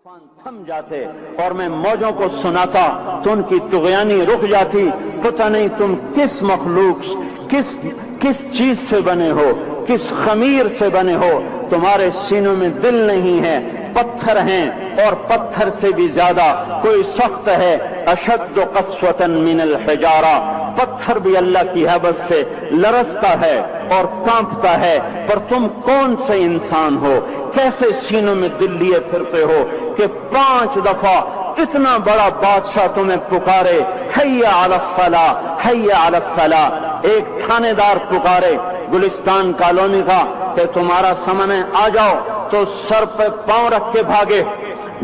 तूफान थम जाते और मैं मौजों को सुनाता तो उनकी तुग़यानी रुक जाती। पता नहीं तुम किस मखलूक, किस चीज से बने हो, किस खमीर से बने हो। तुम्हारे सीनों में दिल नहीं है, पत्थर हैं, और पत्थर से भी ज्यादा कोई सख्त है। अशद्दु क़स्वतन मिनल हिजारा, पत्थर भी अल्लाह की हैबत से लरसता है और कांपता है। पर तुम कौन से इंसान हो, कैसे सीनों में दिल लिए फिरते हो कि 5 दफा इतना बड़ा बादशाह तुम्हें पुकारे, हय्या अलस्सला, हय्या अलस्सला। एक थानेदार पुकारे गुलिस्तान कॉलोनी का कि तुम्हारा सामने आ जाओ, तो सर पे पांव रख के भागे।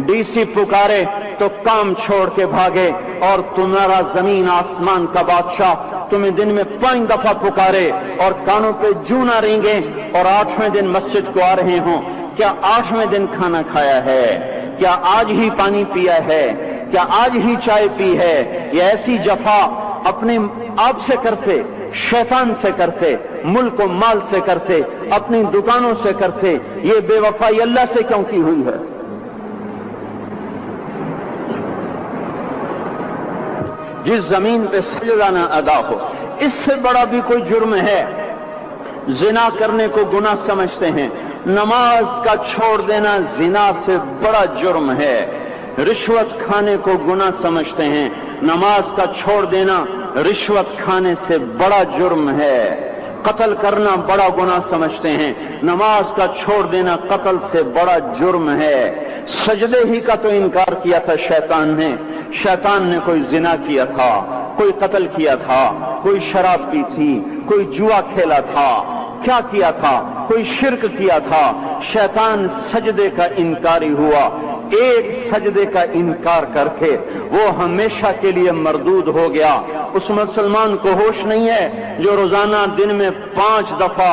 डीसी पुकारे तो काम छोड़ के भागे। और तुम्हारा जमीन आसमान का बादशाह तुम्हें दिन में 5 दफा पुकारे और कानों पे जूं ना रेंगे, और 8वें दिन मस्जिद को आ रहे हों। क्या 8वें दिन खाना खाया है? क्या आज ही पानी पिया है? क्या आज ही चाय पी है? ये ऐसी जफा अपने आप से करते, शैतान से करते, मुल्क और माल से करते, अपनी दुकानों से करते। ये बेवफाई अल्लाह से क्यों की हुई है? जिस जमीन पे सजदा ना अदा हो, इससे बड़ा भी कोई जुर्म है? जिना करने को गुनाह समझते हैं, नमाज का छोड़ देना जिना से बड़ा जुर्म है। रिश्वत खाने को गुनाह समझते हैं, नमाज का छोड़ देना रिश्वत खाने से बड़ा जुर्म है। कत्ल करना बड़ा गुनाह समझते हैं, नमाज का छोड़ देना कत्ल से बड़ा जुर्म है। सजदे ही का तो इनकार किया था शैतान ने। शैतान ने कोई जिना किया था, कोई कत्ल किया था, कोई शराब पी थी, कोई जुआ खेला था, क्या किया था, कोई शिर्क किया था। शैतान सजदे का इनकारी हुआ। एक सजदे का इनकार करके वो हमेशा के लिए मरदूद हो गया। उस मुसलमान को होश नहीं है जो रोजाना दिन में 5 दफा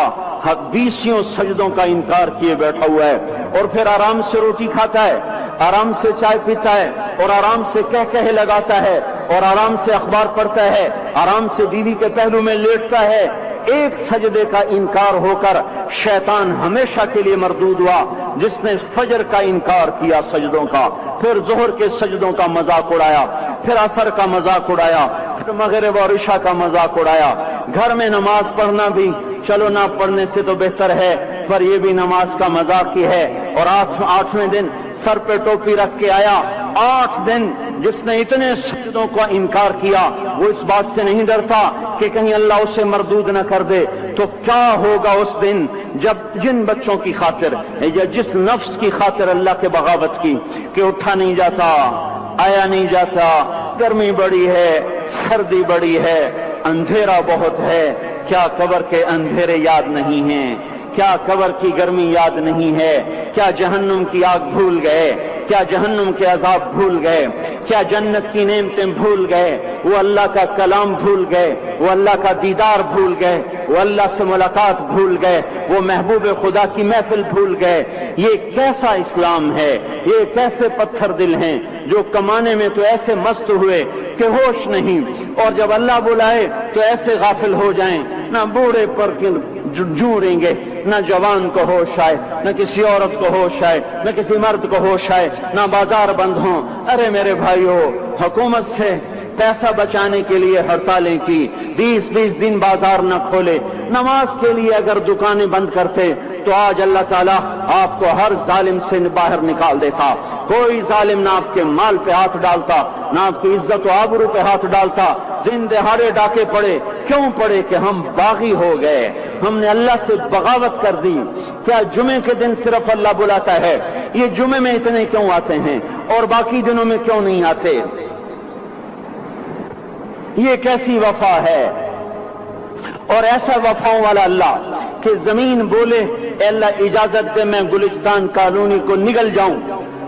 20 सजदों का इनकार किए बैठा हुआ है, और फिर आराम से रोटी खाता है, आराम से चाय पीता है, और आराम से कह कहे लगाता है, और आराम से अखबार पढ़ता है, आराम से बीवी के पहलू में लेटता है। एक सजदे का इनकार होकर शैतान हमेशा के लिए मरदूद हुआ। जिसने फजर का इनकार किया सजदों का, फिर जोहर के सजदों का मजाक उड़ाया, फिर असर का मजाक उड़ाया, फिर मगरिब और इशा का मजाक उड़ाया। घर में नमाज पढ़ना भी चलो ना पढ़ने से तो बेहतर है, पर यह भी नमाज का मजाक ही है। और 8वें दिन सर पे टोपी रख के आया। 8 दिन जिसने इतने सजदों का इनकार किया, वो इस बात से नहीं डरता कि कहीं अल्लाह उसे मरदूद न कर दे। तो क्या होगा उस दिन जब जिन बच्चों की खातिर या जिस नफ्स की खातिर अल्लाह के बगावत की कि उठा नहीं जाता, आया नहीं जाता, गर्मी बड़ी है, सर्दी बड़ी है, अंधेरा बहुत है। क्या कब्र के अंधेरे याद नहीं हैं? क्या कब्र की गर्मी याद नहीं है? क्या जहन्नुम की आग भूल गए? क्या जहन्नुम के अजाब भूल गए? क्या जन्नत की नेमतें भूल गए? वो अल्लाह का कलाम भूल गए? वो अल्लाह का दीदार भूल गए? वो अल्लाह से मुलाकात भूल गए? वो महबूब खुदा की महफिल भूल गए? ये कैसा इस्लाम है? ये कैसे पत्थर दिल हैं जो कमाने में तो ऐसे मस्त हुए कि होश नहीं, और जब अल्लाह बुलाए तो ऐसे गाफिल हो जाएं, ना बूढ़े पर जूं रेंगे, ना जवान को होश आए, न किसी औरत को होश आए, न किसी मर्द को होश आए, ना बाजार बंद हों। अरे मेरे भाइयों, हुकूमत से पैसा बचाने के लिए हड़तालें की, 20-20 दिन बाजार न खोले, नमाज के लिए अगर दुकानें बंद करते तो आज अल्लाह ताला आपको हर जालिम से बाहर निकाल देता। कोई जालिम ना आपके माल पे हाथ डालता, ना आपकी इज्जत और आबरू पे हाथ डालता। दिन दहाड़े डाके पड़े, क्यों पड़े? कि हम बागी हो गए, हमने अल्लाह से बगावत कर दी। क्या जुमे के दिन सिर्फ अल्लाह बुलाता है? ये जुमे में इतने क्यों आते हैं और बाकी दिनों में क्यों नहीं आते? ये कैसी वफा है? और ऐसा वफाओं वाला अल्लाह कि जमीन बोले अल्लाह इजाजत दे मैं गुलिस्तान कॉलोनी को निगल जाऊं,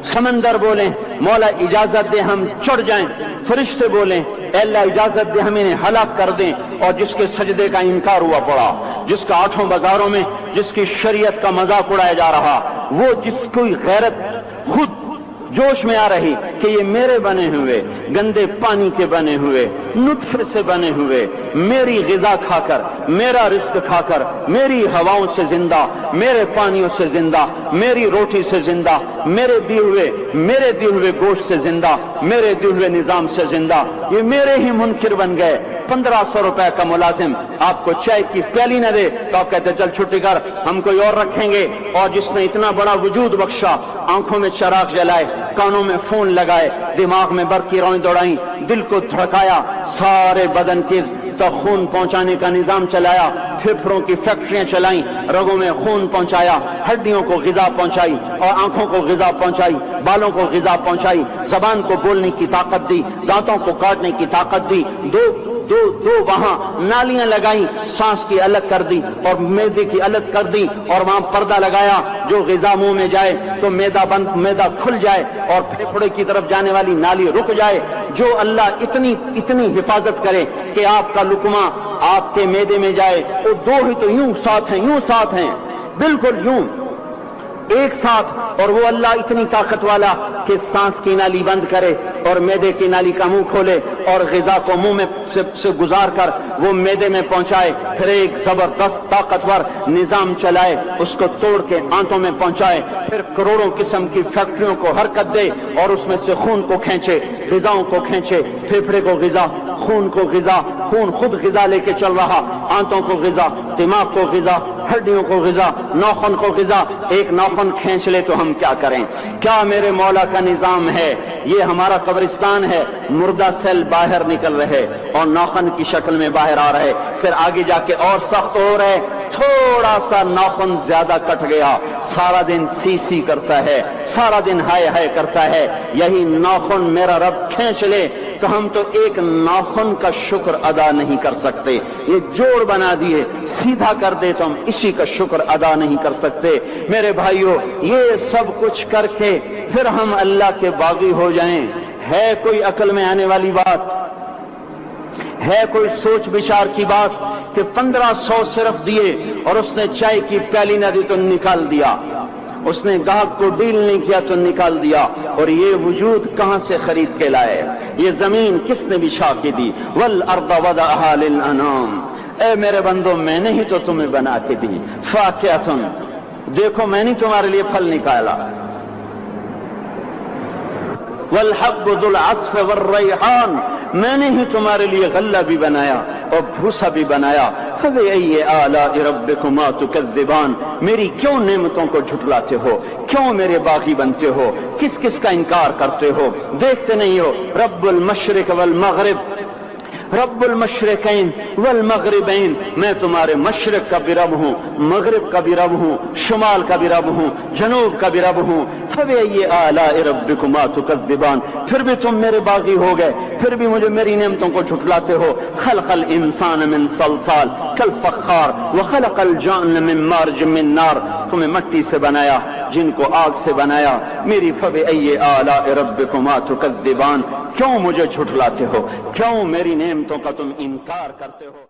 समंदर बोले मौला इजाजत दे हम चढ़ जाएं, फरिश्ते बोले अल्लाह इजाजत दे हम इन्हें हलाक कर दें। और जिसके सजदे का इनकार हुआ पड़ा, जिसका 8 बाजारों में जिसकी शरीयत का मजाक उड़ाया जा रहा, वो जिसकी गैरत खुद जोश में आ रही कि ये मेरे बने हुए, गंदे पानी के बने हुए, नुत्फे से बने हुए, میری غذا کھا کر، میرا رزق کھا کر، میری ہواؤں سے زندہ، میرے پانیوں سے زندہ، میری روٹی سے زندہ، میرے دیے ہوئے گوشت سے زندہ، میرے دیے ہوئے نظام سے زندہ، یہ میرے ہی منکر بن گئے۔ 1500 روپے کا ملازم آپ کو چائے کی پیالی نہ دے تو آپ کہتے چل چھٹی کر، ہم کوئی اور رکھیں گے۔ اور جس نے اتنا بڑا وجود بخشا، آنکھوں میں چراغ جلائے، کانوں میں فون لگائے، دماغ میں برق کی روئیں دوڑائیں، دل کو دھڑکایا، سارے بدن کے خون پہنچانے کا نظام چلایا، پھیپھڑوں کی فیکٹریاں چلائیں، رگوں میں خون پہنچایا، ہڈیوں کو غذا پہنچائی اور آنکھوں کو غذا پہنچائی، بالوں کو غذا پہنچائی، زبان کو بولنے کی طاقت دی، دانتوں کو کاٹنے کی طاقت دی، دو وہاں نالیاں لگائیں، سانس کی الگ کر دی اور معدے کی الگ کر دی، اور وہاں پردہ لگایا، جو غذا منہ میں جائے تو معدہ کھل جائے اور پھیپھڑے کی طرف جانے والی نالی رک جائے۔ جو اللہ اتنی حفاظت کرے کہ آپ کا لقمہ آپ کے معدے میں جائے، وہ دو ہی تو یوں ساتھ ہیں بالکل یوں ایک ساتھ، اور وہ اللہ اتنی طاقت والا کہ سانس کی نالی بند کرے اور معدے کی نالی کا منہ کھولے اور غذا کو منہ میں سے گزار کر وہ معدے میں پہنچائے، پھر ایک زبردست طاقتور نظام چلائے، اس کو توڑ کے آنتوں میں پہنچائے، پھر کروڑوں قسم کی فیکٹریوں کو حرکت دے اور اس میں سے خون کو کھینچے، غذاؤں کو کھینچے، پھیپھڑے کو غذا، خون کو غذا، خون خود غذا لے کے چل رہا، آنتوں کو غذا، دماغ کو غذا، ہڈیوں کو غذا، ناخن کو غذا۔ ایک ناخن کھینچ لے تو ہم کیا کریں؟ کیا میرے مولا کا نظام ہے؟ یہ ہمارا قبرستان ہے، مردہ سیل باہر نکل رہے اور ناخن کی شکل میں باہر آ رہے، پھر آگے جا کے اور سخت ہو رہے، تھوڑا سا ناخن زیادہ کٹ گیا، سارا دن سی کرتا ہے، سارا دن ہائے کرتا ہے، یہی ناخن میرا رب کھینچ لے تو ہم تو ایک ناخن کا شکر ادا نہیں کر سکتے۔ یہ جوڑ بنا دیے، سیدھا کر دے تو ہم اسی کا شکر ادا نہیں کر سکتے۔ میرے بھائیوں، یہ سب کچھ کر کے پھر ہم اللہ کے باغی ہو جائیں، ہے کوئی عقل میں آنے والی بات؟ ہے کوئی سوچ بچار کی بات کہ 1500 صرف دیے اور اس نے چائے کی پیالی نہ دی تو نکال دیا، اس نے گاہک کو ڈیل نہیں کیا تو نکال دیا، اور یہ وجود کہاں سے خرید کے لائے؟ یہ زمین کس نے بچھا کے دی؟ والارض وضعها للانام، اے میرے بندو میں نے ہی تو تمہیں بنا کے دی، فاکہۃ، دیکھو میں نے تمہارے لیے پھل نکالا، والحب ذو العصف والریحان، میں نے ہی تمہارے لیے غلہ بھی بنایا اور بھوسا بھی بنایا، فبأي آلاء ربكما تكذبان، میری کیوں نعمتوں کو جھٹلاتے ہو؟ کیوں میرے باغی بنتے ہو؟ کس کس کا انکار کرتے ہو؟ دیکھتے نہیں ہو رب المشرق والمغرب، رب المشرقین والمغربین، میں تمہارے مشرق کا بھی رب ہوں، مغرب کا بھی رب ہوں، شمال کا بھی رب ہوں، جنوب کا بھی رب ہوں۔ فبأي آلاء ربكما تكذبان، پھر بھی تم میرے باغی ہو گئے، پھر بھی مجھے میری نعمتوں کو جھٹلاتے ہو۔ خلق الانسان من صلصال کالفخار وخلق الجان من مارج من نار، تمہیں مٹی سے بنایا، جن کو آگ سے بنایا۔ میری فبأي آلاء ربكما تكذبان، کیوں مجھے جھٹلاتے ہو؟ کیوں میری نعمتوں کا تم انکار کرتے ہو؟